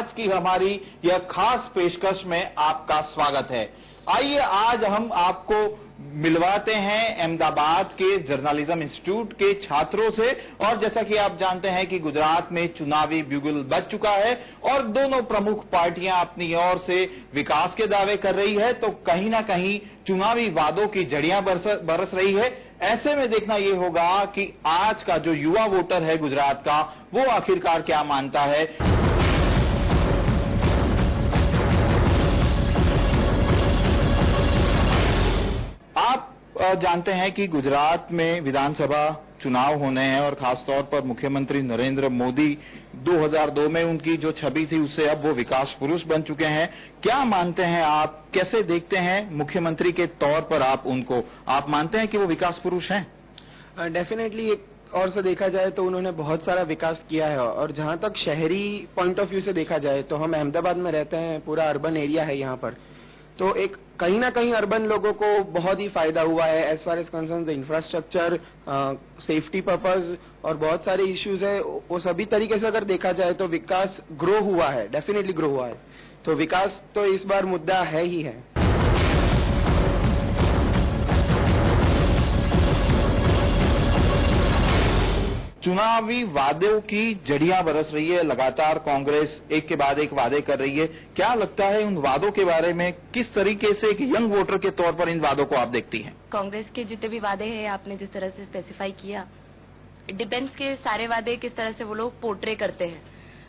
आज की हमारी यह खास पेशकश में आपका स्वागत है। आइए आज हम आपको मिलवाते हैं अहमदाबाद के जर्नलिज्म इंस्टीट्यूट के छात्रों से। और जैसा कि आप जानते हैं कि गुजरात में चुनावी ब्यूगल बज चुका है और दोनों प्रमुख पार्टियां अपनी ओर से विकास के दावे कर रही है, तो कहीं ना कहीं चुनावी वादों की जड़ियां बरस रही है। ऐसे में देखना यह होगा कि आज का जो युवा वोटर है गुजरात का, वो आखिरकार क्या मानता है। आप जानते हैं कि गुजरात में विधानसभा चुनाव होने हैं और खासतौर पर मुख्यमंत्री नरेंद्र मोदी 2002 में उनकी जो छवि थी उससे अब वो विकास पुरुष बन चुके हैं। क्या मानते हैं आप, कैसे देखते हैं मुख्यमंत्री के तौर पर आप उनको? आप मानते हैं कि वो विकास पुरुष हैं? डेफिनेटली एक और से देखा जाए तो उन्होंने बहुत सारा विकास किया है। और जहां तक शहरी पॉइंट ऑफ व्यू से देखा जाए तो हम अहमदाबाद में रहते हैं, पूरा अर्बन एरिया है यहाँ पर, तो एक कहीं ना कहीं अर्बन लोगों को बहुत ही फायदा हुआ है as far as concern the infrastructure, safety purpose और बहुत सारे इश्यूज है। वो सभी तरीके से अगर देखा जाए तो विकास ग्रो हुआ है, डेफिनेटली ग्रो हुआ है। तो विकास तो इस बार मुद्दा है ही है। चुनावी वादों की जड़ियां बरस रही है, लगातार कांग्रेस एक के बाद एक वादे कर रही है। क्या लगता है उन वादों के बारे में, किस तरीके से एक यंग वोटर के तौर पर इन वादों को आप देखती हैं? कांग्रेस के जितने भी वादे हैं आपने जिस तरह से स्पेसिफाई किया, डिफेंस के सारे वादे किस तरह से वो लोग पोर्ट्रे करते हैं,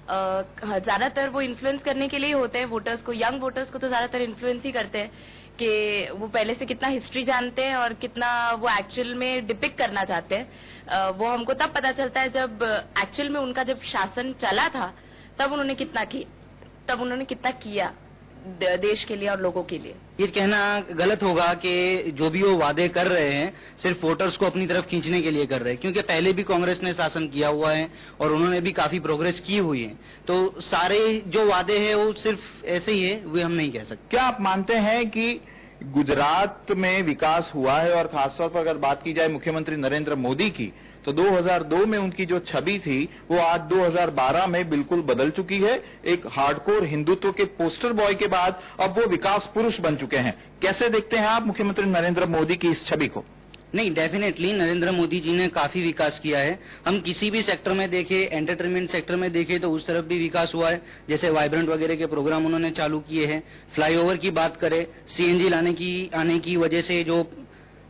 ज्यादातर वो इन्फ्लुएंस करने के लिए होते हैं वोटर्स को। यंग वोटर्स को तो ज्यादातर इन्फ्लुएंस ही करते हैं कि वो पहले से कितना हिस्ट्री जानते हैं और कितना वो एक्चुअल में डिपिक्ट करना चाहते हैं। वो हमको तब पता चलता है जब एक्चुअल में उनका जब शासन चला था तब उन्होंने कितना किया देश के लिए और लोगों के लिए। ये कहना गलत होगा कि जो भी वो वादे कर रहे हैं सिर्फ वोटर्स को अपनी तरफ खींचने के लिए कर रहे हैं, क्योंकि पहले भी कांग्रेस ने शासन किया हुआ है और उन्होंने भी काफी प्रोग्रेस की हुई है। तो सारे जो वादे हैं वो सिर्फ ऐसे ही है, वे हम नहीं कह सकते। क्या आप मानते हैं कि गुजरात में विकास हुआ है? और खासतौर पर अगर बात की जाए मुख्यमंत्री नरेंद्र मोदी की, तो 2002 में उनकी जो छवि थी वो आज 2012 में बिल्कुल बदल चुकी है। एक हार्डकोर हिंदुत्व के पोस्टर बॉय के बाद अब वो विकास पुरुष बन चुके हैं। कैसे देखते हैं आप मुख्यमंत्री नरेंद्र मोदी की इस छवि को? नहीं, डेफिनेटली नरेंद्र मोदी जी ने काफी विकास किया है। हम किसी भी सेक्टर में देखें, एंटरटेनमेंट सेक्टर में देखें तो उस तरफ भी विकास हुआ है। जैसे वाइब्रेंट वगैरह के प्रोग्राम उन्होंने चालू किए हैं। फ्लाईओवर की बात करें, सीएनजी आने की वजह से जो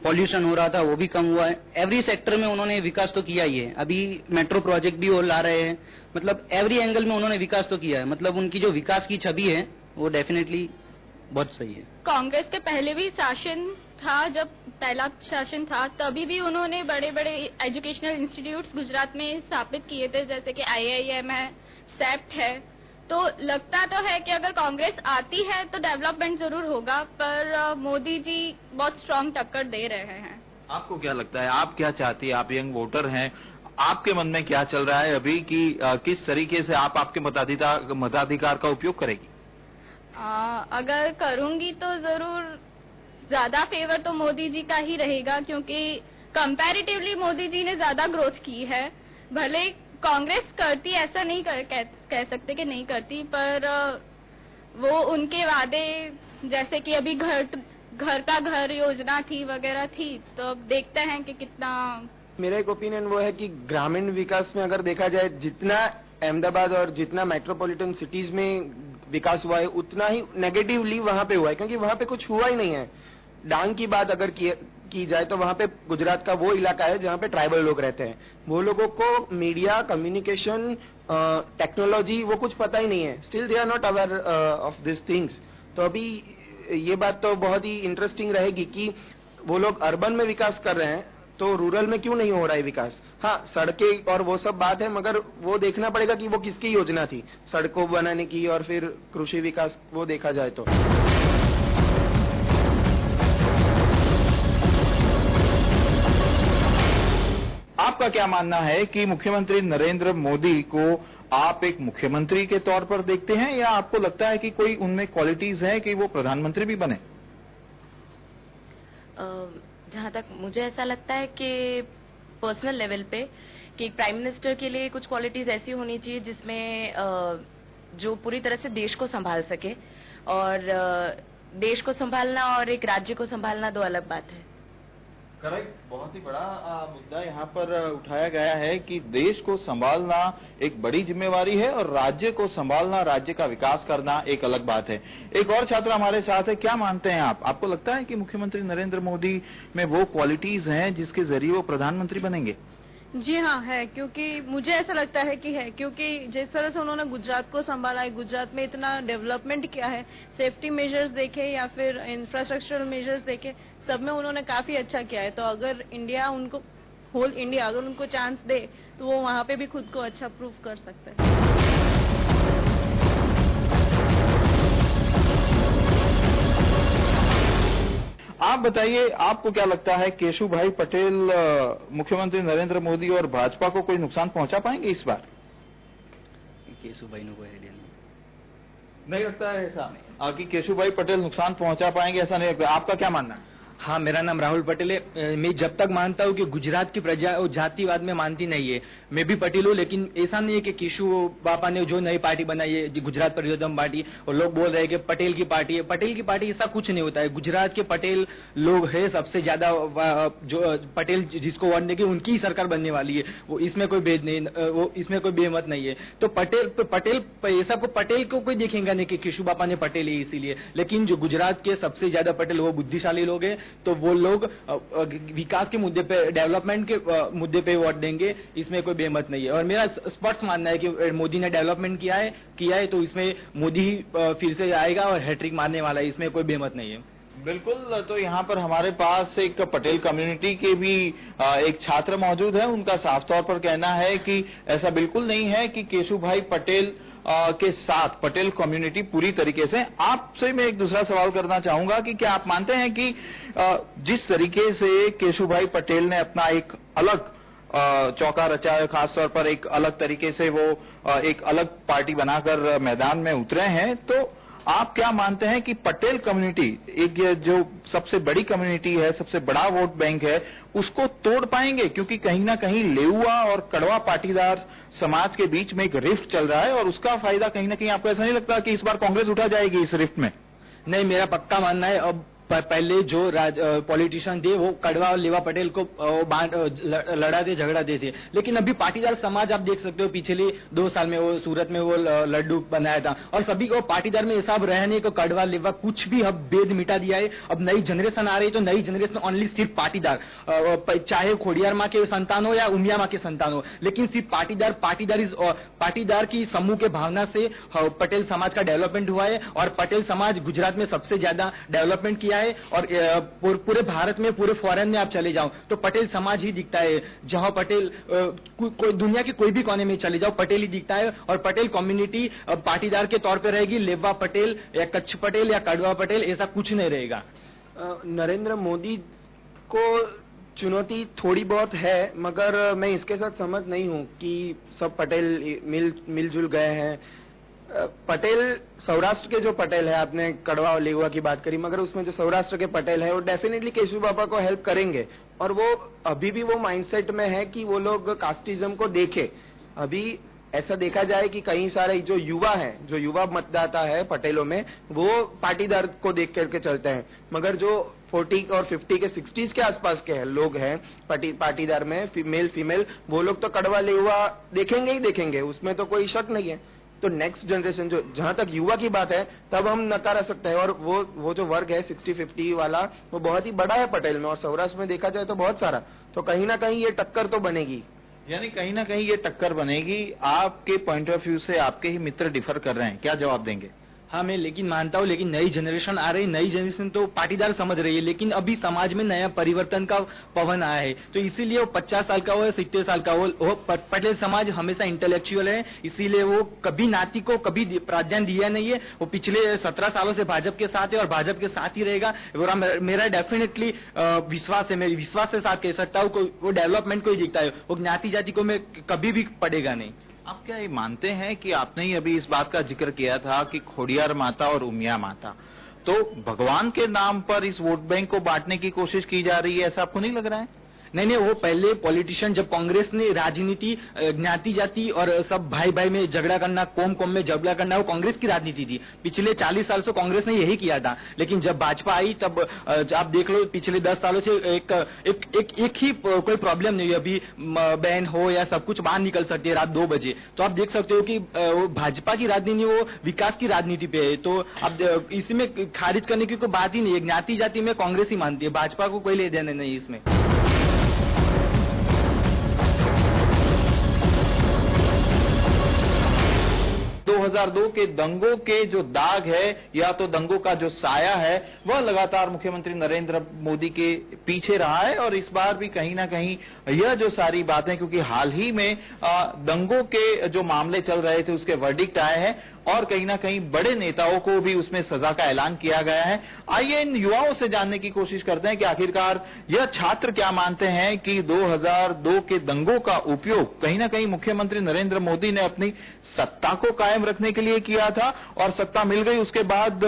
पॉल्यूशन हो रहा था वो भी कम हुआ है। एवरी सेक्टर में उन्होंने विकास तो किया ही है। अभी मेट्रो प्रोजेक्ट भी वो ला रहे हैं। मतलब एवरी एंगल में उन्होंने विकास तो किया है। मतलब उनकी जो विकास की छवि है वो डेफिनेटली बहुत सही है। कांग्रेस के पहले भी शासन था, जब पहला शासन था तभी भी उन्होंने बड़े बड़े एजुकेशनल इंस्टीट्यूट्स गुजरात में स्थापित किए थे, जैसे कि IIM है, सेप्ट है। तो लगता तो है कि अगर कांग्रेस आती है तो डेवलपमेंट जरूर होगा, पर मोदी जी बहुत स्ट्रांग टक्कर दे रहे हैं। आपको क्या लगता है, आप क्या चाहती है? आप यंग वोटर हैं, आपके मन में क्या चल रहा है अभी कि किस तरीके से आप आपके मताधिकार का उपयोग करेगी? अगर करूंगी तो जरूर ज्यादा फेवर तो मोदी जी का ही रहेगा, क्योंकि कंपैरेटिवली मोदी जी ने ज्यादा ग्रोथ की है। भले कांग्रेस करती, ऐसा नहीं कह सकते कि नहीं करती, पर वो उनके वादे जैसे कि अभी घर का घर योजना थी वगैरह थी, तो अब देखते हैं कि कितना। मेरा एक ओपिनियन वो है कि ग्रामीण विकास में अगर देखा जाए, जितना अहमदाबाद और जितना मेट्रोपॉलिटन सिटीज में विकास हुआ है उतना ही नेगेटिवली वहां पे हुआ है, क्योंकि वहां पे कुछ हुआ ही नहीं है। डांग की बात अगर की जाए तो वहां पे गुजरात का वो इलाका है जहां पे ट्राइबल लोग रहते हैं। वो लोगों को मीडिया, कम्युनिकेशन, टेक्नोलॉजी वो कुछ पता ही नहीं है। Still they are not aware of this things. तो अभी ये बात तो बहुत ही इंटरेस्टिंग रहेगी कि वो लोग अर्बन में विकास कर रहे हैं तो रूरल में क्यों नहीं हो रहा है विकास। हाँ, सड़कें और वो सब बात है, मगर वो देखना पड़ेगा कि वो किसकी योजना थी, सड़कों बनाने की और फिर कृषि विकास, वो देखा जाए तो। आपका क्या मानना है कि मुख्यमंत्री नरेंद्र मोदी को आप एक मुख्यमंत्री के तौर पर देखते हैं, या आपको लगता है कि कोई उनमें क्वालिटीज हैं कि वो प्रधानमंत्री भी बने? जहां तक मुझे ऐसा लगता है कि पर्सनल लेवल पे कि प्राइम मिनिस्टर के लिए कुछ क्वालिटीज ऐसी होनी चाहिए जिसमें जो पूरी तरह से देश को संभाल सके। और देश को संभालना और एक राज्य को संभालना दो अलग बात है। करेक्ट, बहुत ही बड़ा मुद्दा यहाँ पर उठाया गया है कि देश को संभालना एक बड़ी जिम्मेवारी है और राज्य को संभालना, राज्य का विकास करना एक अलग बात है। एक और छात्र हमारे साथ है, क्या मानते हैं आप? आपको लगता है कि मुख्यमंत्री नरेंद्र मोदी में वो क्वालिटीज हैं जिसके जरिए वो प्रधानमंत्री बनेंगे? जी हाँ है, क्योंकि मुझे ऐसा लगता है कि है, क्योंकि जिस तरह से उन्होंने गुजरात को संभाला है, गुजरात में इतना डेवलपमेंट किया है, सेफ्टी मेजर्स देखे या फिर इंफ्रास्ट्रक्चरल मेजर्स देखे, सब में उन्होंने काफी अच्छा किया है। तो अगर इंडिया उनको, होल इंडिया अगर उनको चांस दे तो वो वहाँ पे भी खुद को अच्छा प्रूव कर सकते हैं। आप बताइए, आपको क्या लगता है केशुभाई पटेल मुख्यमंत्री नरेंद्र मोदी और भाजपा को कोई नुकसान पहुंचा पाएंगे इस बार? केशुभाई ने कोई आइडिया नहीं लगता है ऐसा कि केशुभाई पटेल नुकसान पहुंचा पाएंगे, ऐसा नहीं लगता। आपका क्या मानना है? हाँ, मेरा नाम राहुल पटेल है। मैं जब तक मानता हूँ कि गुजरात की प्रजा जातिवाद में मानती नहीं है, मैं भी पटेल हूँ, लेकिन ऐसा नहीं है कि केशु बापा ने जो नई पार्टी बनाई है गुजरात परिवर्तन पार्टी, और लोग बोल रहे हैं कि पटेल की पार्टी है। पटेल की पार्टी ऐसा कुछ नहीं होता है। गुजरात के पटेल लोग है सबसे ज्यादा, जो पटेल जिसको वोट देंगे उनकी ही सरकार बनने वाली है। वो इसमें कोई भेद नहीं, वो इसमें कोई बेमत नहीं है। तो पटेल ऐसा को पटेल को कोई देखेगा नहीं कि केशु बापा ने पटेल है इसीलिए, लेकिन जो गुजरात के सबसे ज्यादा पटेल वो बुद्धिशाली लोग हैं, तो वो लोग विकास के मुद्दे पे, डेवलपमेंट के मुद्दे पे वोट देंगे, इसमें कोई बेमत नहीं है। और मेरा स्पष्ट मानना है कि मोदी ने डेवलपमेंट किया है तो इसमें मोदी फिर से आएगा और हैट्रिक मारने वाला है, इसमें कोई बेमत नहीं है। बिल्कुल। तो यहाँ पर हमारे पास एक पटेल कम्युनिटी के भी एक छात्र मौजूद है। उनका साफ तौर पर कहना है कि ऐसा बिल्कुल नहीं है कि केशुभाई पटेल के साथ पटेल कम्युनिटी पूरी तरीके से। आपसे मैं एक दूसरा सवाल करना चाहूंगा कि क्या आप मानते हैं कि जिस तरीके से केशुभाई पटेल ने अपना एक अलग चौका रचा है, खासतौर पर एक अलग तरीके से वो एक अलग पार्टी बनाकर मैदान में उतरे हैं, तो आप क्या मानते हैं कि पटेल कम्युनिटी, एक जो सबसे बड़ी कम्युनिटी है, सबसे बड़ा वोट बैंक है, उसको तोड़ पाएंगे? क्योंकि कहीं ना कहीं लेउआ और कड़वा पाटीदार समाज के बीच में एक रिफ्ट चल रहा है और उसका फायदा कहीं ना कहीं आपको ऐसा नहीं लगता कि इस बार कांग्रेस उठा जाएगी इस रिफ्ट में? नहीं, मेरा पक्का मानना है। अब पहले जो पॉलिटिशियन थे वो कड़वा और लेवा पटेल को लड़ाते झगड़ाते थे, लेकिन अभी पाटीदार समाज आप देख सकते हो पिछले 2 साल में वो सूरत में वो लड्डू बनाया था, और सभी को पाटीदार में ऐसा रहा नहीं कि कड़वा लेवा कुछ भी अब भेद मिटा दिया है। अब नई जनरेशन आ रही है तो नई जनरेशन ओनली सिर्फ पाटीदार, चाहे खोडियार माँ के संतान हो या उमिया माँ के संतान हो, लेकिन सिर्फ पाटीदार की समूह के भावना से पटेल समाज का डेवलपमेंट हुआ है। और पटेल समाज गुजरात में सबसे ज्यादा डेवलपमेंट किया है, और पूरे भारत में, पूरे फॉरेन में आप चले जाओ तो पटेल समाज ही दिखता है। जहां पटेल कोई दुनिया के कोई भी कोने में चले जाओ पटेल ही दिखता है। और पटेल कम्युनिटी पाटीदार के तौर पे रहेगी, लेवा पटेल या कच्छ पटेल या कड़वा पटेल ऐसा कुछ नहीं रहेगा। नरेंद्र मोदी को चुनौती थोड़ी बहुत है, मगर मैं इसके साथ सहमत नहीं हूं कि सब पटेल मिलजुल गए हैं। पटेल, सौराष्ट्र के जो पटेल है, आपने कड़वा और लेवा की बात करी, मगर उसमें जो सौराष्ट्र के पटेल है वो डेफिनेटली केशु बापा को हेल्प करेंगे। और वो अभी भी वो माइंडसेट में है कि वो लोग कास्टिज्म को देखे। अभी ऐसा देखा जाए कि कई सारे जो युवा मतदाता है पटेलों में, वो पाटीदार को देख करके चलते हैं, मगर जो 40 और 50 के 60s के आसपास के लोग हैं पाटीदार में, मेल फीमेल, वो लोग तो कड़वा लेवा देखेंगे ही देखेंगे, उसमें तो कोई शक नहीं है। तो नेक्स्ट जनरेशन, जो जहां तक युवा की बात है, तब हम नकारा सकते हैं। और वो जो वर्ग है 60-50 वाला, वो बहुत ही बड़ा है पटेल में, और सौराष्ट्र में देखा जाए तो बहुत सारा। तो कहीं ना कहीं ये टक्कर तो बनेगी, यानी कहीं ना कहीं ये टक्कर बनेगी। आपके पॉइंट ऑफ व्यू से आपके ही मित्र डिफर कर रहे हैं, क्या जवाब देंगे? हाँ, मैं लेकिन मानता हूँ, लेकिन नई जनरेशन आ रही, नई जनरेशन तो पाटीदार समझ रही है, लेकिन अभी समाज में नया परिवर्तन का पवन आया है, तो इसीलिए वो 50 साल का हो या 70 साल का हो, पटेल समाज हमेशा इंटेलेक्चुअल है, इसीलिए वो कभी नाती को कभी प्राधान्य दिया नहीं है। वो पिछले 17 सालों से भाजपा के साथ है और भाजपा के साथ ही रहेगा। मेरा डेफिनेटली विश्वास है, मेरे विश्वास के साथ कह सकता हूँ, वो डेवलपमेंट को ही दिखता है, वो ज्ञाति जाति को मैं कभी भी पड़ेगा नहीं। आप क्या ये मानते हैं कि आपने ही अभी इस बात का जिक्र किया था कि खोडियार माता और उमिया माता, तो भगवान के नाम पर इस वोट बैंक को बांटने की कोशिश की जा रही है, ऐसा आपको नहीं लग रहा है? नहीं, वो पहले पॉलिटिशियन, जब कांग्रेस ने राजनीति ज्ञाति जाति और सब भाई भाई में झगड़ा करना, कोम कोम में झगड़ा करना, वो कांग्रेस की राजनीति थी। पिछले 40 साल से कांग्रेस ने यही किया था। लेकिन जब भाजपा आई तब आप देख लो पिछले 10 सालों से एक ही कोई प्रॉब्लम नहीं है। अभी बैन हो या सब कुछ बाहर निकल सकती है रात 2 बजे। तो आप देख सकते हो कि वो भाजपा की राजनीति वो विकास की राजनीति पे है। तो अब इसमें खारिज करने की कोई बात ही नहीं है। ज्ञाति जाति में कांग्रेस ही मानती है, भाजपा को कोई ले देने नहीं इसमें। 2002 के दंगों के जो दाग है या तो दंगों का जो साया है वह लगातार मुख्यमंत्री नरेंद्र मोदी के पीछे रहा है। और इस बार भी कहीं ना कहीं यह जो सारी बातें, क्योंकि हाल ही में दंगों के जो मामले चल रहे थे उसके वर्डिक्ट आए हैं और कहीं ना कहीं बड़े नेताओं को भी उसमें सजा का ऐलान किया गया है। आइए इन युवाओं से जानने की कोशिश करते हैं कि आखिरकार यह छात्र क्या मानते हैं कि 2002 के दंगों का उपयोग कहीं ना कहीं मुख्यमंत्री नरेंद्र मोदी ने अपनी सत्ता को कायम रखने के लिए किया था और सत्ता मिल गई उसके बाद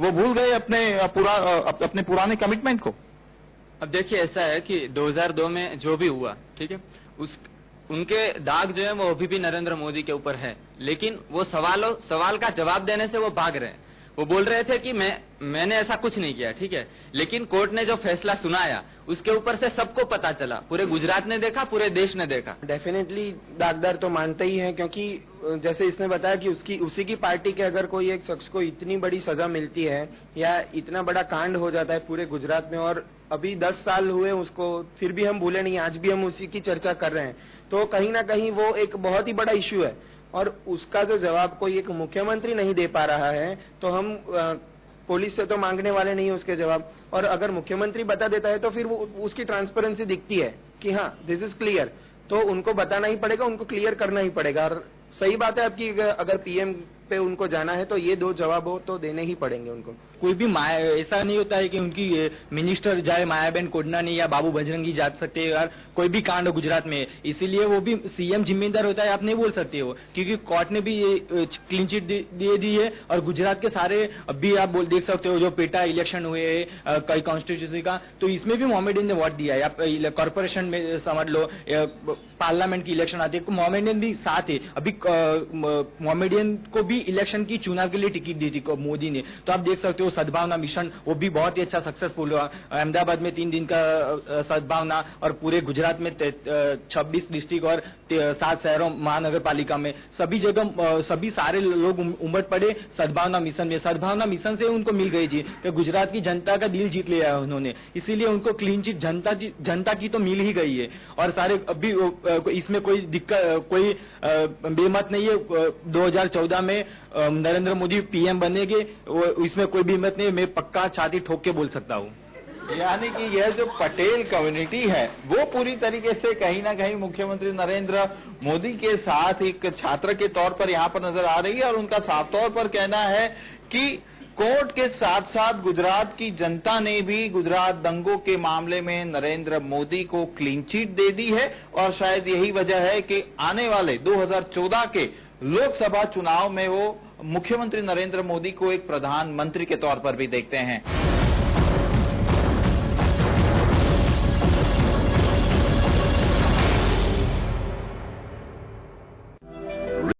वो भूल गए अपने पुराने कमिटमेंट को। अब देखिए ऐसा है कि 2002 में जो भी हुआ, ठीक है, उनके दाग जो है वो अभी भी नरेंद्र मोदी के ऊपर है। लेकिन वो सवाल का जवाब देने से वो भाग रहे हैं। वो बोल रहे थे कि मैंने ऐसा कुछ नहीं किया, ठीक है, लेकिन कोर्ट ने जो फैसला सुनाया उसके ऊपर से सबको पता चला, पूरे गुजरात ने देखा, पूरे देश ने देखा। डेफिनेटली दागदार तो मानते ही हैं, क्योंकि जैसे इसने बताया कि उसी की पार्टी के अगर कोई एक शख्स को इतनी बड़ी सजा मिलती है या इतना बड़ा कांड हो जाता है पूरे गुजरात में, और अभी 10 साल हुए उसको, फिर भी हम भूले नहीं, आज भी हम उसी की चर्चा कर रहे हैं। तो कहीं ना कहीं वो एक बहुत ही बड़ा इश्यू है और उसका जो जवाब कोई एक मुख्यमंत्री नहीं दे पा रहा है तो हम पुलिस से तो मांगने वाले नहीं है उसके जवाब। और अगर मुख्यमंत्री बता देता है तो फिर वो उसकी ट्रांसपेरेंसी दिखती है कि हाँ दिस इज क्लियर, तो उनको बताना ही पड़ेगा, उनको क्लियर करना ही पड़ेगा। और सही बात है आपकी, अगर पीएम पे उनको जाना है तो ये 2 जवाब हो तो देने ही पड़ेंगे उनको। कोई भी ऐसा नहीं होता है कि उनकी मिनिस्टर जाए मायाबेन कोडनानी या बाबू बजरंगी जा सकते हैं यार, कोई भी कांड हो गुजरात में, इसीलिए वो भी सीएम जिम्मेदार होता है, आप नहीं बोल सकते हो, क्योंकि कोर्ट ने भी ये क्लीन चिट दे दी है। और गुजरात के सारे अभी आप देख सकते हो जो पेटा इलेक्शन हुए है कई कॉन्स्टिट्यूंसी का, तो इसमें भी मोहम्मदियन ने वोट दिया है। आप कॉर्पोरेशन में समझ लो, पार्लियामेंट की इलेक्शन आती है, मोहम्मदियन भी साथ है। अभी मोहम्मदियन को भी इलेक्शन की चुनाव के लिए टिकट दी थी मोदी ने। तो आप देख सकते हो सद्भावना मिशन, वो भी बहुत ही अच्छा सक्सेसफुल हुआ। अहमदाबाद में 3 दिन का सद्भावना और पूरे गुजरात में 26 डिस्ट्रिक्ट और 7 शहरों महानगर पालिका में सभी जगह सभी सारे लोग उमड़ पड़े सद्भावना मिशन में। सद्भावना मिशन से उनको मिल गई थी कि गुजरात की जनता का दिल जीत लिया है उन्होंने, इसीलिए उनको क्लीन चिट जनता की तो मिल ही गई है। और सारे अभी इसमें कोई दिक्कत कोई बेमत नहीं है। 2014 में नरेंद्र मोदी पीएम बनेंगे, इसमें कोई भी हिम्मत नहीं, मैं पक्का छाती ठोक के बोल सकता हूँ। यानी कि यह जो पटेल कम्युनिटी है वो पूरी तरीके से कहीं ना कहीं मुख्यमंत्री नरेंद्र मोदी के साथ एक छात्र के तौर पर यहां पर नजर आ रही है। और उनका साफ तौर पर कहना है कि कोर्ट के साथ साथ गुजरात की जनता ने भी गुजरात दंगों के मामले में नरेंद्र मोदी को क्लीन चिट दे दी है। और शायद यही वजह है कि आने वाले 2014 के लोकसभा चुनाव में वो मुख्यमंत्री नरेंद्र मोदी को एक प्रधानमंत्री के तौर पर भी देखते हैं।